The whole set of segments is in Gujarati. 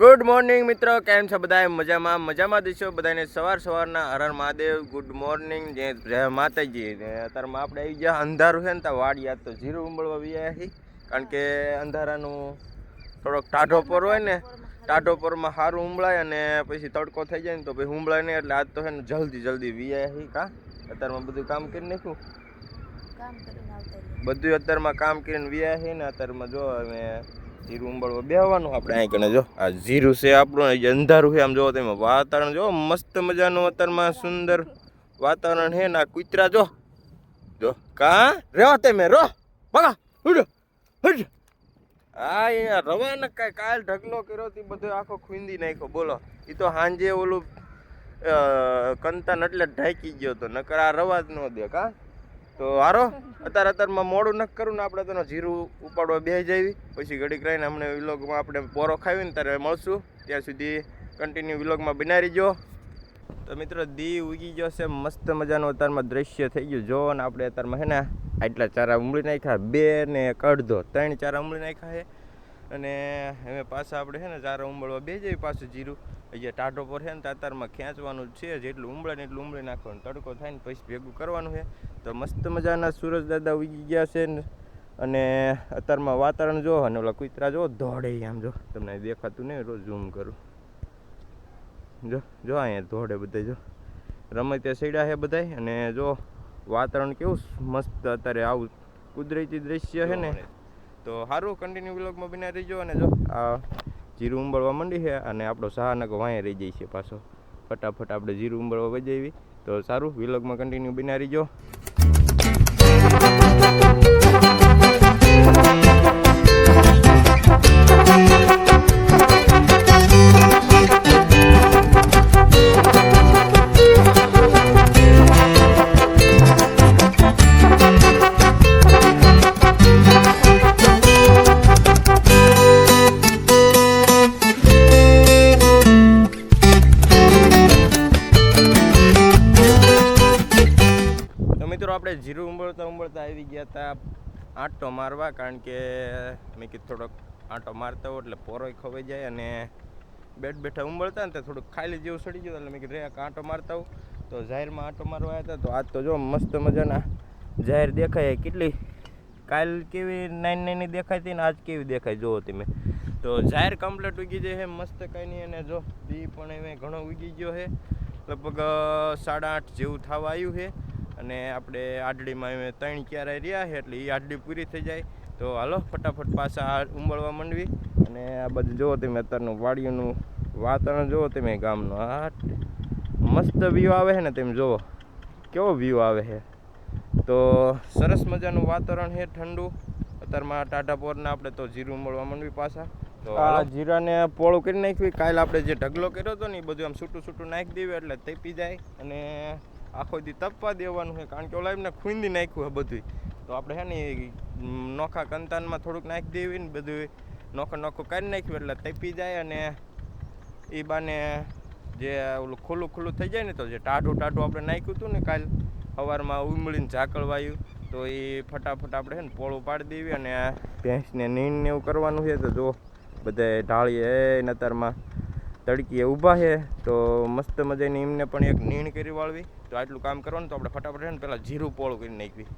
ગુડ મોર્નિંગ મિત્રો, કેમ છો બધા? મજામાં દીશો બધાને સવારના હરણ મહાદેવ. ગુડ મોર્નિંગ, જય માતાજી. અત્યારમાં આપણે આવી ગયા અંધારું છે ને ત્યાં વાડિયા તો જીરું ઉંબળવા વ્યા છે, કારણ કે અંધારાનું થોડોક ટાઢો પર હોય ને, ટાઢો પરમાં સારું ઉંબળાય અને પછી તડકો થઈ જાય ને તો પછી ઉંબળાય નહીં. એટલે આજ તો છે ને જલ્દી વ્યા છે. અત્યારમાં બધું કામ કરી નાખ્યું, બધું અત્યારમાં કામ કરીને વ્યા છે ને. અત્યારમાં જો અમે જીરું ઉંબળવા બેહવાનું આપણે અહીં કને. જો આ જીરું છે આપણું, અંધારું છે. આમ જોવો તમે વાતાવરણ જો મસ્ત મજાનું અત્યારમાં સુંદર વાતાવરણ છે ને. આ કૂતરા જો કા રેવા તમે રો બગા ઉડો હજ. હા અહીંયા રવાના કાંઈ કાલ ઢગલો કર્યો હતી, બધો આખો ખૂંદી નાખ્યો. બોલો, એ તો સાંજે ઓલું કંતાન એટલે ઢાંકી ગયો હતો, નકર આ રવા જ ન દે. કા તો હારો અત્યારમાં મોડું ન કરું ને, આપણે તો જીરું ઉપાડવા બેસી જઈએ. પછી ઘડીક રહીને અમને વિલોગમાં આપણે પોરો ખાવીને ત્યારે મળશું. ત્યાં સુધી કન્ટિન્યુ વિલોગમાં બનાવી રહીજો. તો મિત્રો દી ઉગી ગયો છે, મસ્ત મજાનું અત્યારમાં દ્રશ્ય થઈ ગયું. જો ને આપણે અત્યારમાં છે ને આટલા ચારા ઉમળી નાખ્યા, 2 ને 3 ચારા ઉમળી નાખ્યા છે. અને હવે પાછા આપણે છે ને ચારા ઉંબળવા બેસી જઈએ. પાછું જીરું અહીંયા ટાઢો પર છે ને અત્યારમાં ખેંચવાનું છે, જેટલું ઉંબળે ને એટલું ઉંબળી નાખવાનું. તડકો થાય ને પછી ભેગું કરવાનું છે. તો મસ્ત મજાના સૂરજ દાદા ઉગી ગયા છે ને. અને અત્યારમાં વાતાવરણ જો, અને ઓલા કૂતરા જો દોડે. આમ જો તમને દેખાતું નહીં, રોજ ઝૂમ કરું. જો અહીંયા દોડે બધા, જો રમે ત્યાં સડ્યા છે બધા. અને જો વાતાવરણ કેવું મસ્ત અત્યારે આવું કુદરતી દ્રશ્ય છે ને. તો સારું, કન્ટિન્યુ વ્લોગમાં બના રહીજો. અને જો આ જીરું ઉંબળવા માંડી છે અને આપણો સહાનકો વાંહે રહી જાય છે. પાછો ફટાફટ આપણે જીરું ઉંબળવા વહી જઈએ. તો સારું, વ્લોગમાં કન્ટિન્યુ બના રહીજો. આપણે જીરું ઉંબળતા આવી ગયા હતા આંટો મારવા, કારણ કે મેં કીધું થોડોક આંટો મારતા હોય એટલે પોરોય ખવાઈ જાય. અને બેઠા ઉંબળતા ને તો થોડુંક ખાલી જેવું સડી ગયું, એટલે મેં કીધું આંટો મારતા હોઉં. તો જાહેરમાં આંટો મારવા આવ્યા હતા. તો આજ તો જો મસ્ત મજાના જાહેર દેખાય. કેટલી કાલ કેવી નાની દેખાતી ને આજ કેવી દેખાય જુઓ તમે. તો જાહેર કમ્પ્લીટ ઉગી જાય છે, મસ્ત કાંઈ નહીં. અને જો દી પણ હવે ઘણો ઉગી ગયો છે, લગભગ 8:30 જેવું થવા આવ્યું છે. અને આપણે આડડીમાં 3 ક્યારે રહ્યા છે, એટલે એ આડડી પૂરી થઈ જાય. તો હાલો ફટાફટ પાછા ઉંબળવા માંડવી. અને આ બધું જુઓ તમે અત્યારનું વાડીઓનું વાતાવરણ જુઓ તમે, ગામનું આ મસ્ત વ્યૂ આવે છે ને. તમે જુઓ કેવો વ્યૂ આવે છે. તો સરસ મજાનું વાતાવરણ છે, ઠંડુ. અત્યારમાં ટાઢા પોરના આપણે તો જીરું ઉંબળવા માંડવી પાછા. તો આ જીરાને પોળું કરી નાખ્યું. કાલે આપણે જે ઢગલો કર્યો હતો ને એ બધું આમ છૂટું નાખી દેવું એટલે તપી જાય. અને આખો દી તપવા દેવાનું છે, કારણ કે ઓલા એમને ખૂંદી નાખ્યું છે બધું. તો આપણે છે ને નોખા કંતાનમાં થોડુંક નાખી દેવી ને, બધું નોખું કરી નાખ્યું એટલે તપી જાય. અને એ બાને જે ઓલું ખુલ્લું થઈ જાય ને, તો જે ટાઢું આપણે નાખ્યું હતું ને કાલ સવારમાં ઉમળીને ઝાકળવાયું, તો એ ફટાફટ આપણે છે ને પોળું પાડી દેવી. અને ભેંસને નીણ ને એવું કરવાનું છે. તો જો બધા ઢાળીએ અત્યારમાં તડકીએ ઊભા છે. તો મસ્ત મજાની એમને પણ એક નીણ કરી વાળવી. તો આટલું કામ કરવાનું. તો આપણે ફટાફટ છે ને પહેલાં જીરું પોળું કરી નાખવી.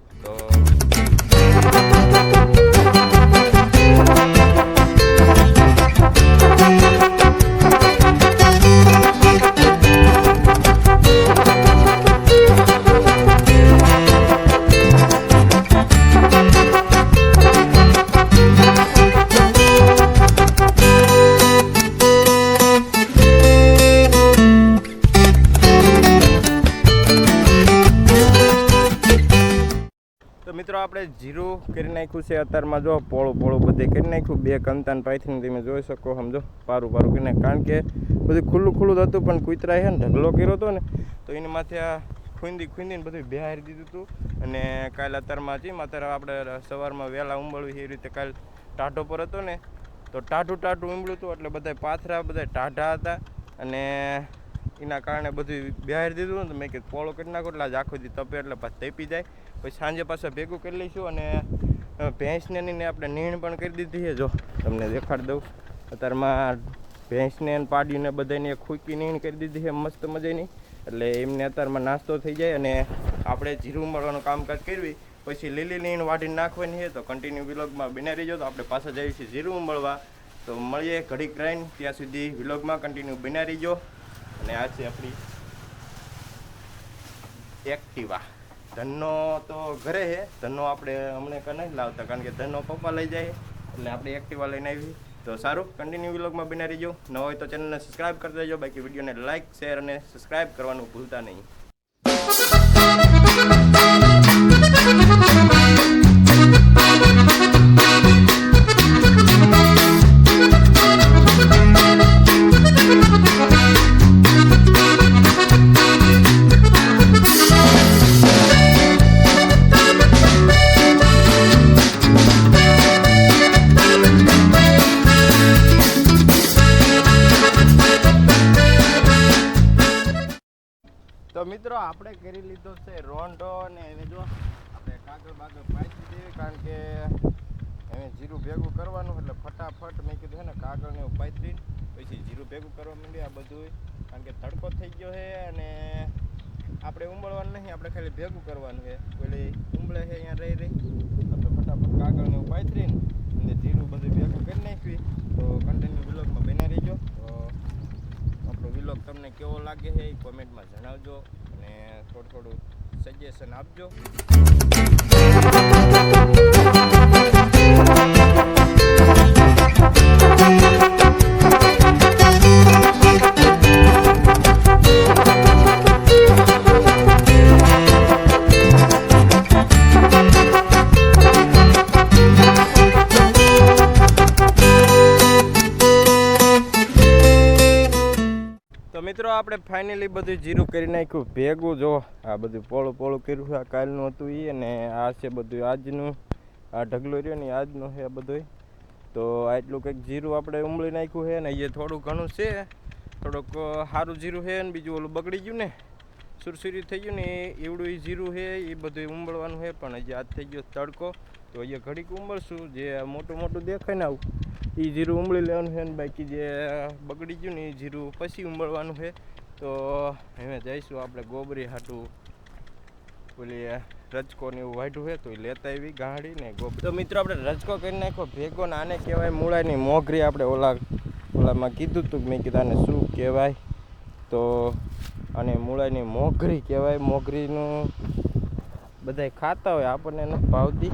તો મિત્રો આપણે જીરું કરી નાખ્યું છે. અત્યારમાં જો પોળું બધે કરી નાખ્યું. 2 કંતાન પાથરીને તમે જોઈ શકો. સમજો પારું કરી નાખ, કારણ કે બધું ખુલ્લું હતું. પણ કૂતરાએ છે ને ઢગલો કર્યો હતો ને, તો એની માથે આ ખૂંદીને બધું બહારી દીધું હતું. અને કાલે અત્યારે આપણે સવારમાં વહેલા ઉંબળવી એ રીતે કાલે ટાઢો પર હતો ને, તો ટાઢું ઉંબળ્યું હતું. એટલે બધા પાથરા બધા ટાઢા હતા. અને એના કારણે બધું બહારી દીધું ને. તો મેં કીધું પોળો કરી નાખો એટલે આજ આખો દી તપે એટલે પાછું તપી જાય. પછી સાંજે પાછા ભેગું કરી લઈશું. અને ભેંસને આપણે નીણ પણ કરી દીધી છે. જો તમને દેખાડી દઉં. અત્યારમાં ભેંસને અને પાડીને બધાને ખૂકી નીણ કરી દીધી છે મસ્ત મજાની. એટલે એમને અત્યારમાં નાસ્તો થઈ જાય અને આપણે જીરું ઉંબાળવાનું કામકાજ કરવી. પછી લીલી નીણ વાઢીને નાખવાની છે. તો કન્ટિન્યુ વિલોગમાં બિના રહીજો. તો આપણે પાછા જઈએ છીએ જીરું ઉંબાળવા. તો મળીએ ઘડીક રહીને, ત્યાં સુધી વિલોગમાં કન્ટિન્યુ બિના રહીજો. અને આ છે આપણી એક્ટિવા. ધનનો તો ઘરે છે, ધનનો આપણે હમણાં નહીં લાવતા, કારણ કે ધનનો પપ્પા લઈ જાય એટલે આપણે એક્ટિવા લઈને આવી. તો સારું, કન્ટિન્યુ વ્લોગમાં બના રહીજો. ન હોય તો ચેનલને સબસ્ક્રાઈબ કરી દેજો. બાકી વિડીયોને લાઇક, શેર અને સબસ્ક્રાઈબ કરવાનું ભૂલતા નહીં. તો મિત્રો આપણે કરી લીધો છે રોંઢો અને એને જો આપણે કાગળ બાગળ પાછી દેવી, કારણ કે એને જીરું ભેગું કરવાનું. એટલે ફટાફટ મેં કીધું છે ને કાગળને એવું પાથરીને પછી જીરું ભેગું કરવા માંડ્યું આ બધું, કારણ કે તડકો થઈ ગયો છે અને આપણે ઉંબળવાનું નહીં, આપણે ખાલી ભેગું કરવાનું છે. પેલી ઉંબળે છે અહીંયા રહી આપણે ફટાફટ કાગળને એવું પાથરીને અને જીરું બધું ભેગું કરી નાખવી. તો કન્ટિન્યુ વિલોગમાં બના રહીજો. તો આપણો વિલોગ તમને કેવો લાગે છે એ કોમેન્ટમાં જણાવજો અને થોડું સજેશન આપજો. મિત્રો આપણે ફાઇનલી બધું જીરું કરી નાખ્યું ભેગું. જો આ બધું પોળું કર્યું છે, આ કાલનું હતું એ, અને આ છે બધું આજનું. આ ઢગલો રહ્યો ને આજનો છે આ બધું. તો આટલું કંઈક જીરું આપણે ઉંબળી નાખ્યું છે ને એ થોડું ઘણું છે, થોડુંક સારું જીરું છે ને બીજું ઓલું બગડી ગયું ને સુરસુરી થઈ ગયું ને એવડું એ જીરું છે એ બધું ઉંબળવાનું છે. પણ હજી આજ થઈ ગયો તડકો, તો અહીંયા ઘડીક ઉંબળશું. જે મોટું દેખાય ને આવું એ જીરું ઉંબળી લેવાનું છે, ને બાકી જે બગડી ગયું ને એ જીરું પછી ઉંબળવાનું છે. તો હવે જઈશું આપણે ગોબરી હાટું, ઓલી રજકો ને એવું વાઢ્યું છે તો એ લેતા આવી ગાડી ને ગોબરી. તો મિત્રો આપણે રજકો કરી નાખ્યો ભેગો ને આને કહેવાય મૂળાની મોગરી. આપણે ઓલામાં કીધું હતું, મેં કીધું આને શું કહેવાય, તો આને મૂળાની મોગરી કહેવાય. મોગરીનું બધા ખાતા હોય, આપણને નથી ભાવતી,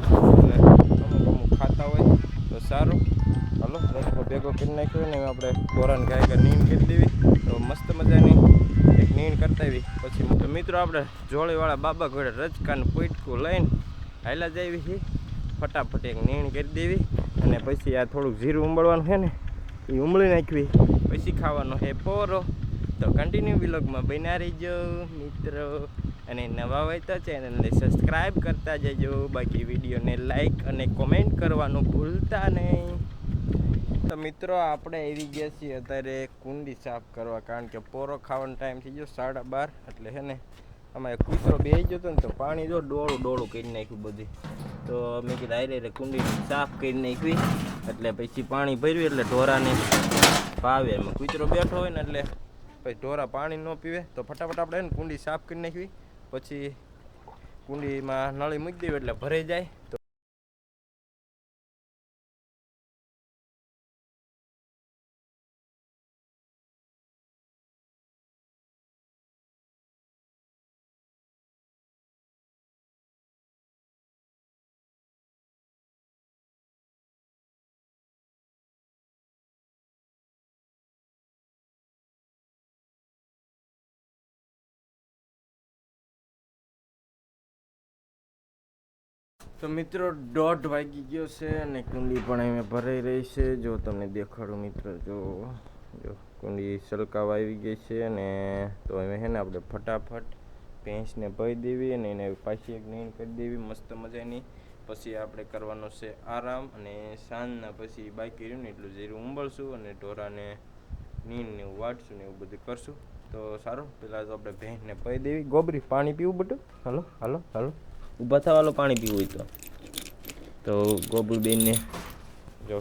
અમુક ખાતા હોય. તો સારું, હાલો રજકો ભેગો કરી નાખ્યો ને આપણે ધોરણ ગાય નીણ કરી દેવી. તો મસ્ત મજાની એક નીણ કરતા આવી. પછી તો મિત્રો આપણે જોળીવાળા બાબા ઘોડે રજકાનું પોઈટકું લઈને હાલા જાવી છે. ફટાફટ એક નીણ કરી દેવી અને પછી આ થોડુંક જીરું ઉંબળવાનું છે ને એ ઉંબળી નાખવી. પછી ખાવાનો છે પોરો. તો કન્ટિન્યુ વ્લોગમાં બન્યા રહીજો મિત્રો, અને નવા હોય તો ચેનલને સબસ્ક્રાઈબ કરતા જજો. બાકી વિડીયોને લાઈક અને કોમેન્ટ કરવાનું ભૂલતા નહીં. તો મિત્રો આપણે આવી ગયા છીએ અત્યારે કુંડી સાફ કરવા, કારણ કે પોરો ખાવાનો ટાઈમ થઈ ગયો 12:30. એટલે છે ને આમાં કૂતરો બેસી ગયો હતો ને, તો પાણી જો ડોળું કરી નાખ્યું બધી. તો મેં કીધું આરે કુંડી સાફ કરી નાખવી, એટલે પછી પાણી ભર્યું એટલે ઢોરાને ભાવે. એમાં કૂતરો બેઠો હોય ને એટલે પછી ઢોરા પાણી ન પીવે. તો ફટાફટ આપણે ને કુંડી સાફ કરી નાખવી, પછી કુંડીમાં નળી મૂકી દેવી એટલે ભરાઈ જાય. તો મિત્રો 1:30 વાગી ગયો છે અને કુંડી પણ અહીં ભરાઈ રહી છે. જો તમને દેખાડું મિત્રો, જો કુંડી સલકાવા આવી ગઈ છે. અને તો હવે છે ને આપણે ફટાફટ ભેંસને ભરી દેવી અને એને પાછી એક નીણ કરી દેવી મસ્ત મજાની. પછી આપણે કરવાનો છે આરામ, અને સાંજના પછી બાકી રહ્યું ને એટલું જીરું ઉંબળશું અને ઢોરાને નીણ ને એવું વાટશું ને એવું બધું કરશું. તો સારું, પહેલાં તો આપણે ભેંસને ભરી દેવી. ગોબરી પાણી પીવું બટું? હાલો હાલો હાલો, ઊભા થવાલો પાણી પીવું હોય તો ગોબરબેનને જો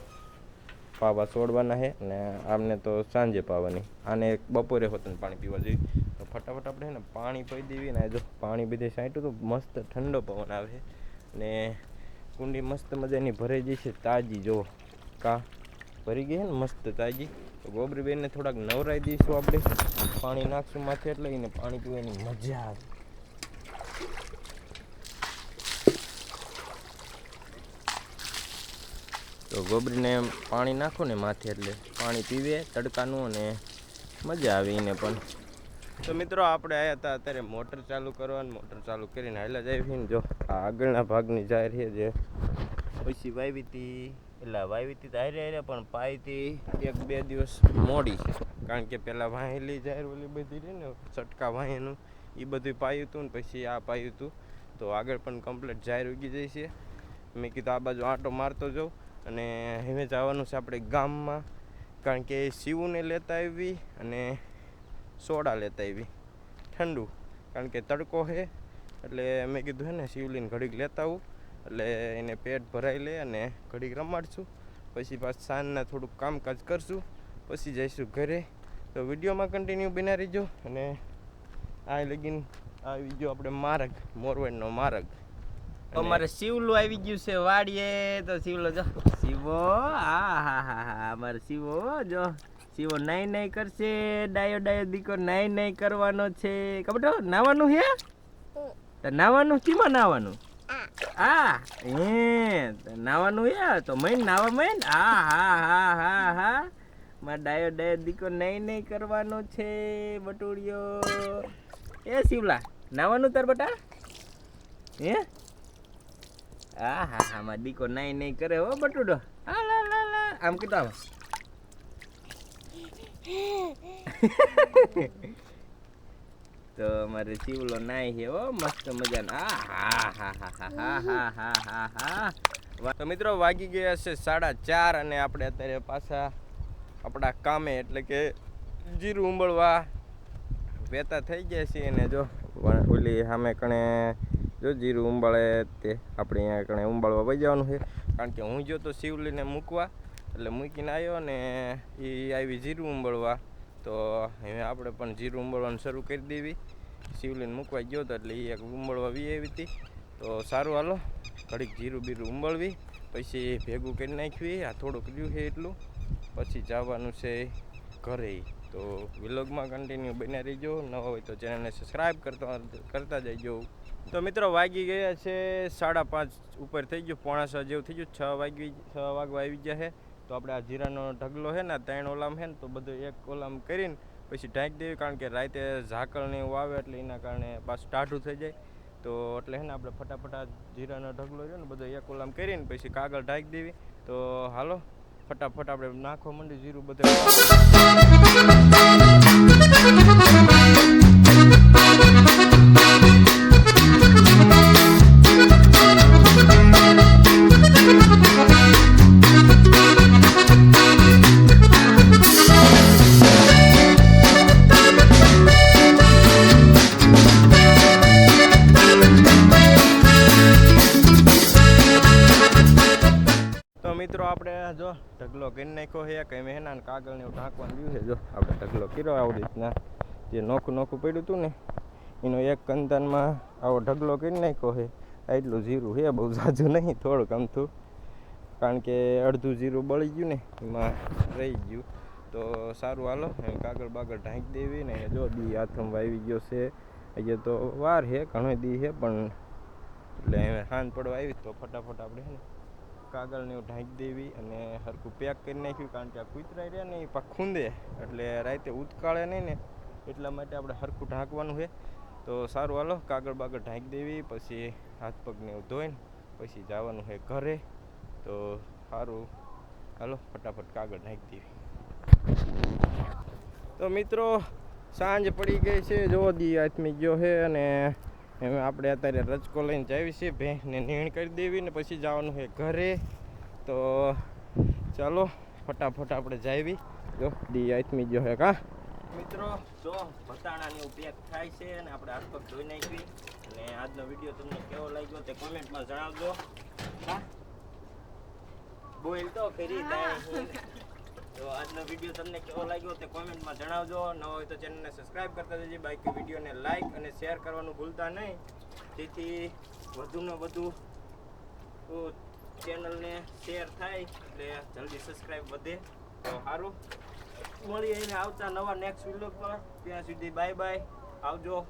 પાવા છોડવાના છે અને આમને તો સાંજે પાવાની. આને બપોરે હોતું પાણી પીવા જોઈએ. તો ફટાફટ આપણે ને પાણી પી દેવી ને જો પાણી બધે સાંટ્યું તો મસ્ત ઠંડો પવન આવે છે ને કુંડી મસ્ત મજાની ભરાઈ જઈ છે તાજી. જો કા ભરી ગઈ છે ને મસ્ત તાજી. તો ગોબરીબેનને થોડાક નવરાઈ દઈશું આપણે, પાણી નાખશું માથે એટલે એને પાણી પીવાની મજા આવે. તો ગોબરીને પાણી નાખો ને માથે એટલે પાણી પીવે તડકાનું અને મજા આવે એને પણ. તો મિત્રો આપણે આવ્યા હતા અત્યારે મોટર ચાલુ કરવાની. મોટર ચાલુ કરીને હાલ્યા જાય ને જો આ આગળના ભાગની જાહેર છે જે પછી વાવી હતી એટલે વાવી હતી તો હારે પણ પાઈ હતી 1-2 દિવસ મોડી, કારણ કે પહેલાં વાહેલી જાહેર ઓલી બધી રહી ને ચટકા વાહેનું એ બધું પાયું હતું ને પછી આ પાયું હતું. તો આગળ પણ કમ્પ્લીટ જાહેર ઉગી જાય છે. મેં કીધું આ બાજુ આંટો મારતો જાઉં અને હવે જવાનું છે આપણે ગામમાં, કારણ કે શિવને લેતા આવી અને સોડા લેતા આવી ઠંડુ, કારણ કે તડકો છે એટલે મેં કીધું હે ને શિવલીને ઘડીક લેતા આવું એટલે એને પેટ ભરાઈ લે અને ઘડીક રમાડશું. પછી પાછું સાંજના થોડુંક કામકાજ કરશું પછી જઈશું ઘરે. તો વિડીયોમાં કન્ટિન્યુ બના રહીજો. અને આ લગીન આવી ગયો આપણે માર્ગ, મોરવાડનો માર્ગ. અમારે શિવલો આવી ગયું છે વાડીએ. તો શિવલો જો શિવો, હા અમારે શિવો જો શિવો નાઈ કરશે. ડાયો દીકો નાઈ કરવાનો છે. ખબર તો નાવાનું છે તો નાવાનું શીમાં નાવાનું નાવાનું હે તો મૈન નાવા મૈન. હા મારા ડાયો દીકો નાઈ કરવાનો છે બટુડિયો. એ શિવલા નાવાનું તાર બટા હે? હા મારા દીકો નાઈ કરે હો બટુડો. આમ કીધું આમ તો અમારે શિવલો નાઈ છે હો મસ્ત મજાના. તો મિત્રો વાગી ગયા છે 4:30 અને આપણે અત્યારે પાછા આપણા કામે એટલે કે જીરું ઉંબળવા વેતા થઈ ગયા છીએ. અને જો ઓલી સામે કણે જો જીરું ઉંબાળે તે આપણે અહીંયા કણે ઉંબાળવા વહી જવાનું છે, કારણ કે હું જો તો શિવલીને મૂકવા એટલે મૂકીને આવ્યો ને એ આવી જીરું ઉંબળવા. તો હવે આપણે પણ જીરું ઉંબળવાનું શરૂ કરી દેવી. શિવલીને મૂકવા ગયો હતો એટલે એ એક ઉંબળવા વી આવી હતી. તો સારું હાલો ઘડીક જીરું બીરું ઉંબળવી પછી ભેગું કરી નાખવી. આ થોડુંક રહ્યું છે એટલું પછી જવાનું છે ઘરે. તો વ્લોગમાં કન્ટિન્યુ બન્યા રહીજો. નવા હોય તો ચેનલને સબસ્ક્રાઈબ કરતા જઈજો. તો મિત્રો વાગી ગયા છે 5:30 ઉપર થઈ ગયું, 5:45 જેવું થઈ ગયું. 6 વાગવા આવી ગયા છે. તો આપણે આ જીરાનો ઢગલો છે ને 3 ઓલામ છે ને તો બધું એક ઓલામ કરીને પછી ઢાંકી દેવી, કારણ કે રાતે ઝાકળ ને એવું આવે એટલે એના કારણે પાછું ટાઢું થઈ જાય. તો એટલે છે ને આપણે ફટાફટ આ જીરાનો ઢગલો છે ને બધો એક ઓલામ કરીને પછી કાગળ ઢાંકી દેવી. તો હાલો ફટાફટ આપણે નાખવા માંડી જીરું બધે. મિત્રો આપણે જો ઢગલો કરી નાખ્યો છે કંઈ મહેના કાગળને એવું ઢાંકવાનું રહ્યું છે. જો આપણે ઢગલો કર્યો આવી રીતના, જે નોખું પડ્યું હતું ને એનો એક કંતાનમાં આવો ઢગલો કરી નાખ્યો છે. એટલું જીરું છે, બહુ ઝાઝું નહીં, થોડુંક અમથું, કારણ કે અડધું જીરું બળી ગયું ને એમાં રહી ગયું. તો સારું હાલો કાગળ બાગળ ઢાંકી દેવી ને. જો દી હાથમાં આવી ગયો છે, અહીંયા તો વાર છે ઘણો દી છે પણ એટલે હવે સાંજ પડવા આવી તો ફટાફટ આપણે છે ને કાગળને એવું ઢાંકી દેવી અને હરખું પેક કરી નાખ્યું, કારણ કે આ કૂતરાઈ રહ્યા ને એ પાક ખૂંદે એટલે રાતે ઉતકાળે નહીં ને એટલા માટે આપણે હરખું ઢાંકવાનું છે. તો સારું હાલો કાગળ બાગળ ઢાંકી દેવી પછી હાથ પગને એવું ધોઈને પછી જવાનું છે ઘરે. તો સારું હાલો ફટાફટ કાગળ ઢાંકી દેવી. તો મિત્રો સાંજ પડી ગઈ છે, જો દી આથમી ગયો છે અને હવે આપણે અત્યારે રજકો લઈને જાવી છીએ, ભેંસને નીણ કરી દેવી ને પછી જવાનું છે ઘરે. તો ચાલો ફટાફટ આપણે જાવી. જો દી આથમી ગયો છે કા મિત્રો. જો ભતાણાની એવું પેક થાય છે અને આપણે હાથ પગ ધોઈ નાખવી. અને આજનો વિડીયો તમને કેવો લાગ્યો તે કોમેન્ટમાં જણાવજો. હા બોલ તો કરી તો આજનો વિડીયો તમને કેવો લાગ્યો તે કોમેન્ટમાં જણાવજો. ન હોય તો ચેનલને સબસ્ક્રાઈબ કરતા જજો. બાકી વિડીયોને લાઈક અને શેર કરવાનું ભૂલતા નહીં, જેથી વધુને વધુ ચેનલને શેર થાય એટલે જલ્દી સબસ્ક્રાઈબ વધે. તો સારું, મળીએ એને આવતા નવા નેક્સ્ટ વિડીયો પર. ત્યાં સુધી બાય બાય, આવજો.